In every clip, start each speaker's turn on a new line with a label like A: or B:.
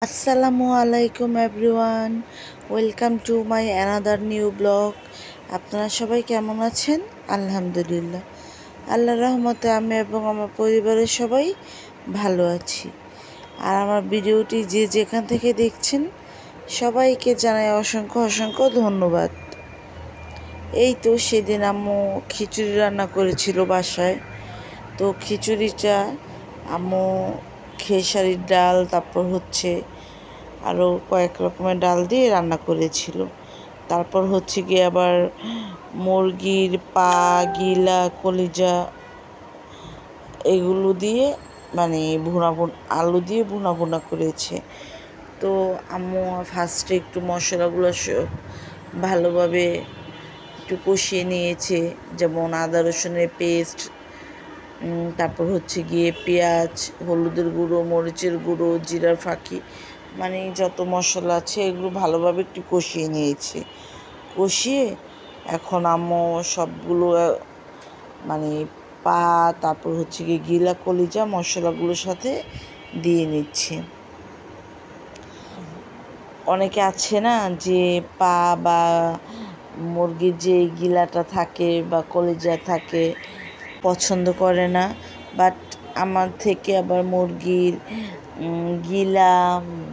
A: আসসালামু আলাইকুম everyone, welcome to my another new blog. আপনারা সবাই কেমন আছেন? আলহামদুলিল্লাহ, আল্লাহর রহমতে আমি এবং আমার পরিবারের সবাই ভালো আছি। আর আমার ভিডিওটি যে যেখান থেকে দেখছেন সবাইকে জানাই অসংখ্য অসংখ্য ধন্যবাদ। এই তো সেদিন আম্মু খিচুড়ি রান্না করেছিল বাসায়। তো খিচুড়িটা আম্মু খেসারির ডাল, তারপর আরও কয়েক রকমের ডাল দিয়ে রান্না করেছিল। তারপর গিয়ে আবার মুরগির পা, গিলা, কলিজা এগুলো দিয়ে আলু দিয়ে ভুনা ভুনা করেছে। তো আম্মু ফার্স্টে একটু মশলাগুলো ভালোভাবে একটু কষিয়ে নিয়েছে, যেমন আদা রসুনের পেস্ট, তারপর গিয়ে পেঁয়াজ, হলুদের গুঁড়ো, মরিচের গুঁড়ো, জিরার ফাঁকি, যত মশলা আছে এগুলো ভালোভাবে একটু কষিয়ে নিয়েছে। কষিয়ে এখন আম্মু সবগুলো পা, তারপর গিয়ে গিলা, কলিজা মশলাগুলোর সাথে দিয়ে নিচ্ছে। অনেকে আছে না যে পা বা মুরগির যে গিলাটা থাকে বা কলিজা থাকে পছন্দ করে না, বাট আমার থেকে আবার মুরগির গিলা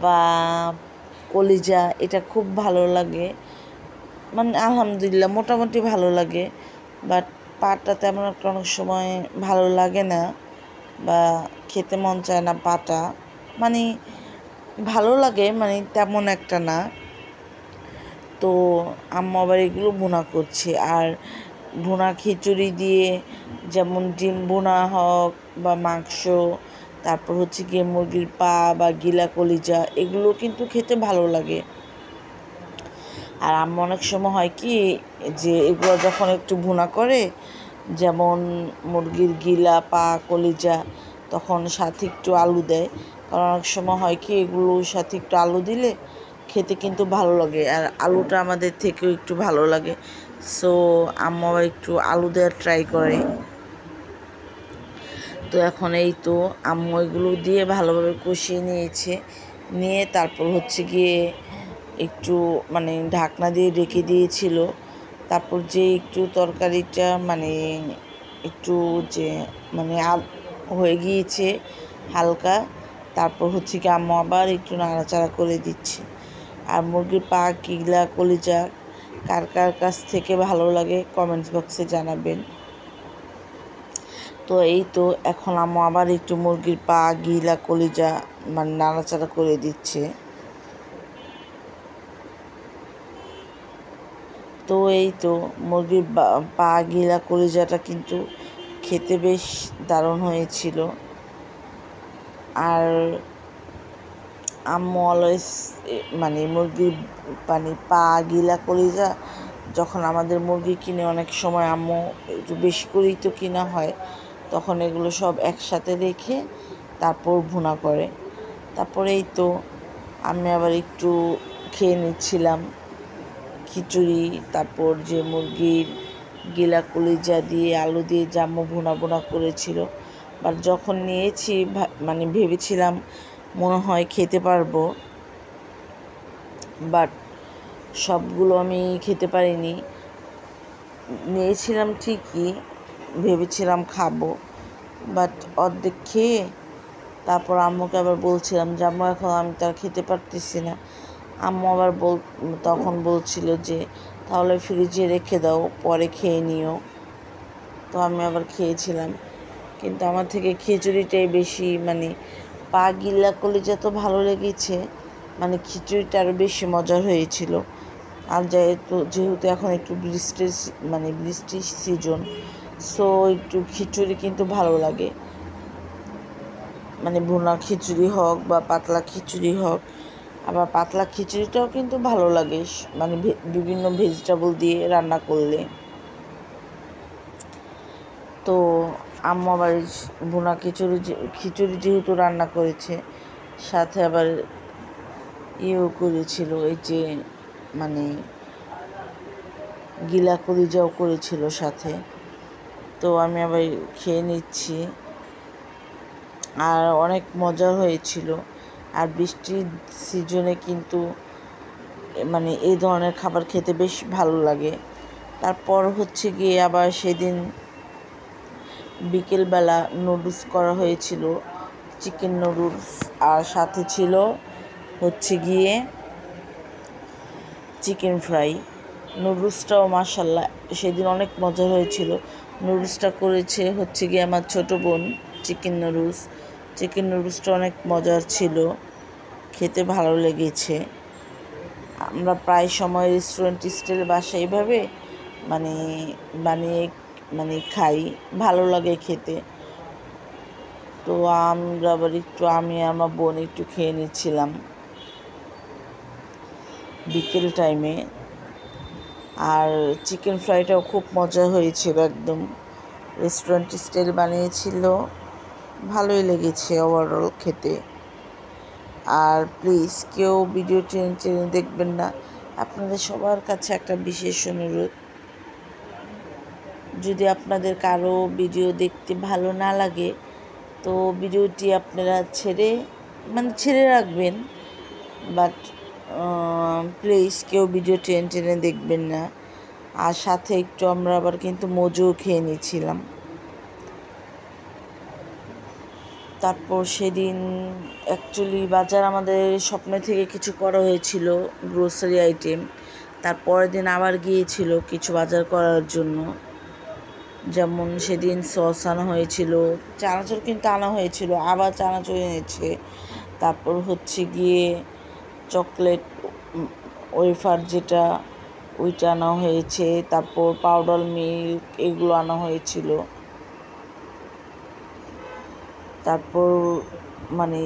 A: বা কলিজা এটা খুব ভালো লাগে, আলহামদুলিল্লাহ মোটামুটি ভালো লাগে। বাট পাটা তেমন একটা অনেক সময় ভালো লাগে না বা খেতে মন চায় না। পাটা ভালো লাগে, তেমন একটা না। তো আম্মু আবার এগুলো ভুনা করছে। আর ভুনা খিচুড়ি দিয়ে, যেমন ডিম ভুনা হোক বা মাংস, তারপর গিয়ে মুরগির পা বা গিলা, কলিজা এগুলো কিন্তু খেতে ভালো লাগে। আর আম্মু অনেক সময় হয় কি যে এগুলো যখন একটু ভুনা করে, যেমন মুরগির গিলা, পা, কলিজা, তখন সাথে একটু আলু দেয়। কারণ অনেক সময় হয় কি এগুলোর সাথে একটু আলু দিলে খেতে কিন্তু ভালো লাগে, আর আলুটা আমাদের থেকেও একটু ভালো লাগে। সো আম্মু আবার একটু আলু দেওয়ার ট্রাই করে। তো এখন এই তো আম্মু এগুলো দিয়ে ভালোভাবে কষিয়ে নিয়েছে। নিয়ে তারপর গিয়ে একটু ঢাকনা দিয়ে ঢেকে দিয়েছিল। তারপর যে একটু তরকারিটা একটু যে হয়ে গিয়েছে হালকা, তারপর কি আম্মু আবার একটু নাড়াচাড়া করে দিচ্ছে। আর মুরগির পা, গিলা, কলিজা কার কার কাছ থেকে ভালো লাগে কমেন্টস বক্সে জানাবেন। তো এই তো এখন আম্মু আবার একটু মুরগির পা, গিলা, কলিজা নাড়াচাড়া করে দিচ্ছে। তো এই তো মুরগির পা, গিলা, কলিজাটা কিন্তু খেতে বেশ দারুণ হয়েছিল। আর আম্মু অলওয়েজ মুরগির পা, গিলা, কলিজা যখন আমাদের মুরগি কিনে, অনেক সময় আম্মু একটু বেশি করেই তো কিনা হয়, তখন এগুলো সব একসাথে রেখে তারপর ভুনা করে। তারপরে এই তো আমি আবার একটু খেয়ে নিচ্ছিলাম খিচুড়ি, তারপর যে মুরগির গিলা, কলিজা দিয়ে আলু দিয়ে আম্মু ভুনা করেছিল। বাট যখন নিয়েছি ভেবেছিলাম মনে হয় খেতে পারবো, বাট সবগুলো আমি খেতে পারিনি। নিয়েছিলাম ঠিকই, ভেবেছিলাম খাবো, বাট অর্ধেক খেয়ে তারপর আম্মুকে আবার বলছিলাম যে আম্মু এখন আমি তো আর খেতে পারতেছি না। আম্মু আবার তখন বলছিল যে তাহলে ফ্রিজে রেখে দাও, পরে খেয়ে নিও। তো আমি আবার খেয়েছিলাম, কিন্তু আমার থেকে খিচুড়িটাই বেশি পা, গিলা, কলিজা তো ভালো লেগেছে, খিচুড়িটা আরও বেশি মজার হয়েছিল। আর যেহেতু এখন একটু বৃষ্টির সিজন, সো একটু খিচুড়ি কিন্তু ভালো লাগে, ভুনা খিচুড়ি হোক বা পাতলা খিচুড়ি হোক। আবার পাতলা খিচুড়িটাও কিন্তু ভালো লাগে বিভিন্ন ভেজিটেবল দিয়ে রান্না করলে। তো আম্মু আবার ভুনা খিচুড়ি যেহেতু রান্না করেছে, সাথে আবার করেছিল, এই যে গিলা, কলিজাও করেছিল সাথে। তো আমি আবার খেয়ে নিচ্ছি, আর অনেক মজা হয়েছিল। আর বৃষ্টির সিজনে কিন্তু মানে এই ধরনের খাবার খেতে বেশ ভালো লাগে। তারপর হচ্ছে গিয়ে আবার সেদিন বিকেলবেলা নুডলস করা হয়েছিল, চিকেন নুডলস, আর সাথে ছিল হচ্ছে গিয়ে চিকেন ফ্রাই। নুডলসটাও মাশাল্লাহ সেদিন অনেক মজা হয়েছিল। নুডলসটা করেছে হচ্ছে গিয়ে আমার ছোটো বোন। চিকেন নুডলসটা অনেক মজার ছিল, খেতে ভালো লেগেছে। আমরা প্রায় সময় রেস্টুরেন্ট স্টাইল বাসায় এইভাবে মানে বানিয়ে খাই, ভালো লাগে খেতে। তো আমরা আবার আমি আমার বোন একটু খেয়ে নিচ্ছিলাম বিকেল টাইমে। আর চিকেন ফ্রাইটাও খুব মজা হয়েছিল, একদম রেস্টুরেন্ট স্টাইল বানিয়েছিল, ভালোই লেগেছে ওভারঅল খেতে। আর প্লিজ কেউ ভিডিও টেনে দেখবেন না, আপনাদের সবার কাছে একটা বিশেষ অনুরোধ, যদি আপনাদের কারো ভিডিও দেখতে ভালো না লাগে তো ভিডিওটি আপনারা ছেড়ে রাখবেন, বাট প্লিজ কেউ ভিডিও টেনে দেখবেন না। আর সাথে একটু আমরা আবার কিন্তু মজুও খেয়ে নিয়েছিলাম। তারপর সেদিন অ্যাকচুয়ালি বাজার আমাদের স্বপ্নে থেকে কিছু করা হয়েছিল, গ্রোসারি আইটেম। তারপরের দিন আবার গিয়েছিল কিছু বাজার করার জন্য, যেমন সেদিন সস আনা হয়েছিল, চানাচুর কিন্তু আনা হয়েছিল, আবার চানাচুর এনেছে। তারপর হচ্ছে গিয়ে চকলেট ওয়েফার যেটা, ওইটা আনা হয়েছে। তারপর পাউডার মিল্ক এগুলো আনা হয়েছিল। তারপর মানে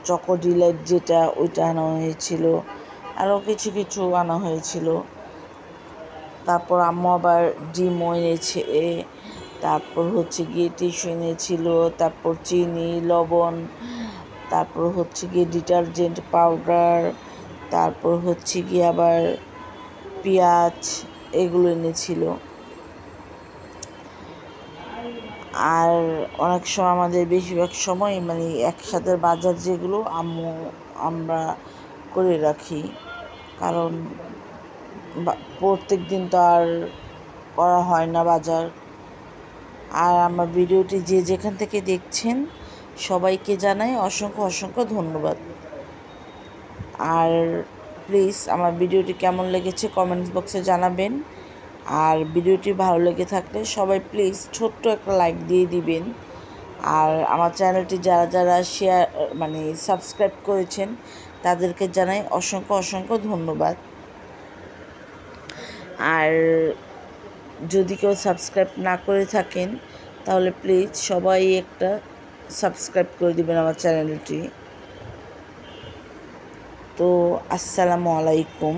A: চকো ডিলাইট যেটা, ওইটা আনা হয়েছিল। আরও কিছু আনা হয়েছিল। তারপর আম্মু আবার ডিমও এনেছে। তারপর হচ্ছে গিয়ে টিস্যু এনেছিল। তারপর চিনি, লবণ, তারপর হচ্ছে গিয়ে ডিটারজেন্ট পাউডার, তারপর হচ্ছে গিয়ে আবার পেঁয়াজ, এগুলো এনেছিল। আর অনেক সময় আমাদের বেশিরভাগ সময় মানে একসাথে বাজার যেগুলো আমরা করে রাখি, কারণ প্রত্যেক দিন তো আর করা হয় না বাজার। আর আমার ভিডিওটি যে যেখান থেকে দেখছেন সবাইকে জানাই অসংখ্য ধন্যবাদ। আর প্লিজ আমার ভিডিওটি কেমন লেগেছে কমেন্টস বক্সে জানাবেন। আর ভিডিওটি ভালো লেগে থাকলে সবাই প্লিজ ছোট্ট একটা লাইক দিয়ে দিবেন। আর আমার চ্যানেলটি যারা সাবস্ক্রাইব করেছেন তাদেরকে জানাই অসংখ্য ধন্যবাদ। আর যদি কেউ সাবস্ক্রাইব না করে থাকেন তাহলে প্লিজ সবাই একটা সাবস্ক্রাইব করে দিবেন আমার চ্যানেলটি। তো আসসালামু আলাইকুম।